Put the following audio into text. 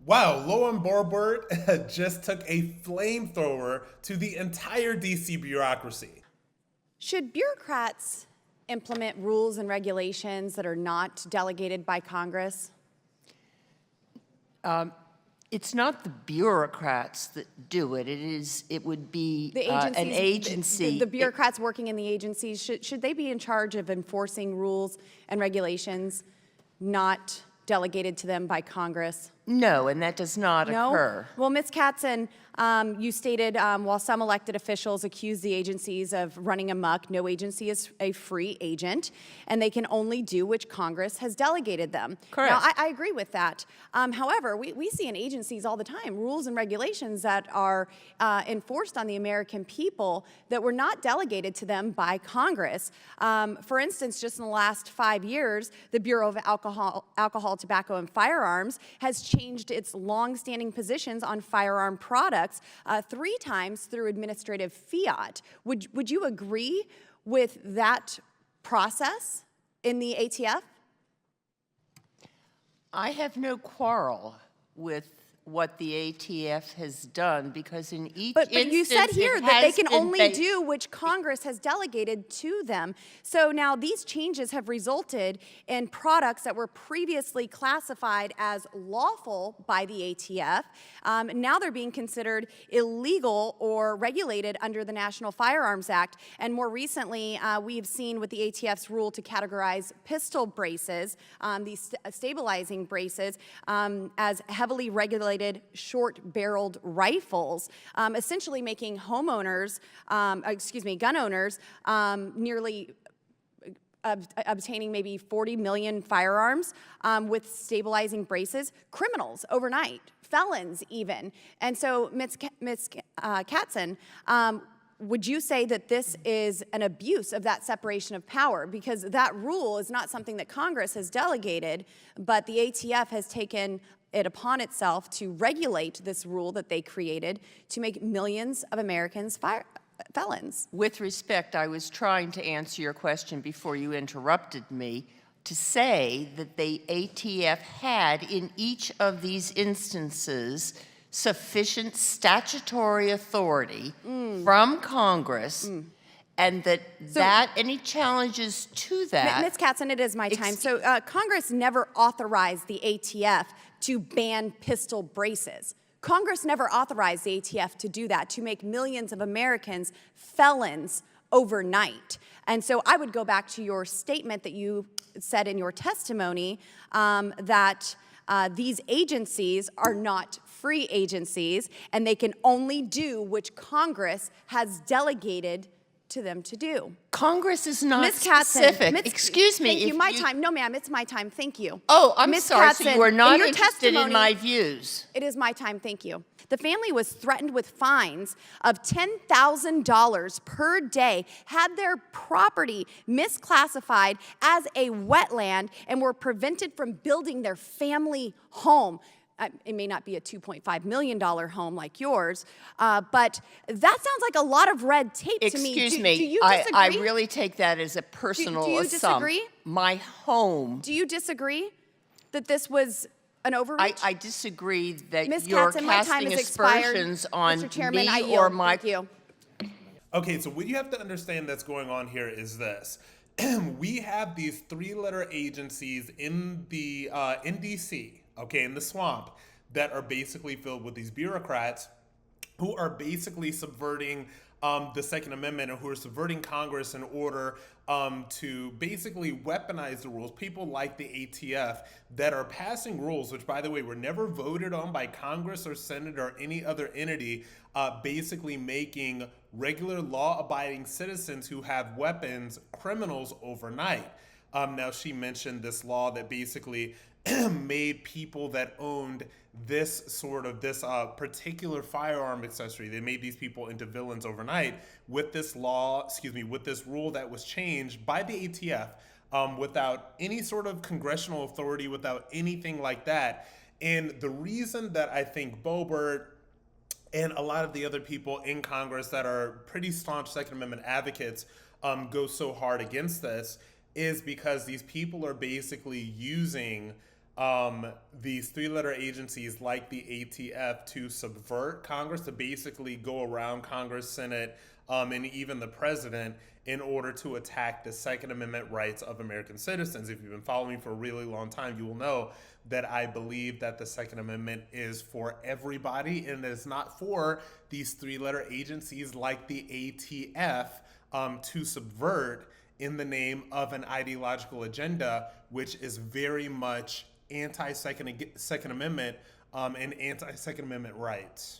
Wow, Lauren Boebert just took a flamethrower to the entire DC bureaucracy. Should bureaucrats implement rules and regulations that are not delegated by Congress? It's not the bureaucrats that do it. It would be an agency. The bureaucrats working in the agencies, should they be in charge of enforcing rules and regulations not delegated to them by Congress? No, and that does not occur. Well, Ms. Katzen, you stated while some elected officials accuse the agencies of running amok, no agency is a free agent, and they can only do which Congress has delegated them. Correct. Now, I agree with that. However, we see in agencies all the time rules and regulations that are enforced on the American people that were not delegated to them by Congress. For instance, just in the last 5 years, the Bureau of Alcohol, Tobacco, and Firearms has changed its long-standing positions on firearm products 3 times through administrative fiat. Would you agree with that process in the ATF? I have no quarrel with what the ATF has done because in each But you said here that they can only do do which Congress has delegated to them. So now these changes have resulted in products that were previously classified as lawful by the ATF. Now they're being considered illegal or regulated under the National Firearms Act. And more recently, we've seen with the ATF's rule to categorize pistol braces, these stabilizing braces, as heavily regulated short-barreled rifles, essentially making homeowners, gun owners, nearly obtaining maybe 40 million firearms with stabilizing braces, criminals overnight, felons even. And so, Ms. Katzen, would you say that this is an abuse of that separation of power? Because that rule is not something that Congress has delegated, but the ATF has taken it upon itself to regulate this rule that they created to make millions of Americans felons. With respect, I was trying to answer your question before you interrupted me to say that the ATF had, in each of these instances, sufficient statutory authority from Congress and that any challenges to that... Ms. Katzen, it is my time. So Congress never authorized the ATF to ban pistol braces. Congress never authorized the ATF to do that, to make millions of Americans felons overnight. And so I would go back to your statement that you said in your testimony that these agencies are not free agencies and they can only do which Congress has delegated to them to do. Congress is not Ms. Katzen, specific. Excuse me. Thank you. My time. No, ma'am. It's my time. Thank you. Oh, I'm Ms. sorry. Katzen, So you are not in interested in my views. It is my time. Thank you. The family was threatened with fines of $10,000 per day, had their property misclassified as a wetland, and were prevented from building their family home. It may not be a $2.5 million home like yours, but that sounds like a lot of red tape to me. Excuse me. Do you disagree? I really take that as a personal do you assumption. disagree? My home. Do you disagree that this was an overreach? I disagree that Ms. you're Katzen, my time casting has expired. aspersions on Mr. Chairman, me I or yield. my... Thank you. Okay, so what you have to understand that's going on here is this. We have these 3-letter agencies in the in DC, okay, in the swamp, that are basically filled with these bureaucrats who are basically subverting the Second Amendment and who are subverting Congress in order to basically weaponize the rules. People like the ATF that are passing rules, which, by the way, were never voted on by Congress or Senate or any other entity, basically making regular law-abiding citizens who have weapons criminals overnight. Now, she mentioned this law that basically made people that owned this particular firearm accessory, they made these people into villains overnight with this law, with this rule that was changed by the ATF without any sort of congressional authority, without anything like that. And the reason that I think Boebert and a lot of the other people in Congress that are pretty staunch Second Amendment advocates go so hard against this is because these people are basically using these three-letter agencies like the ATF to subvert Congress, to basically go around Congress, Senate, and even the president in order to attack the Second Amendment rights of American citizens. If you've been following me for a really long time, you will know that I believe that the Second Amendment is for everybody and is not for these three-letter agencies like the ATF to subvert in the name of an ideological agenda, which is very much anti-Second Amendment and anti-Second Amendment rights.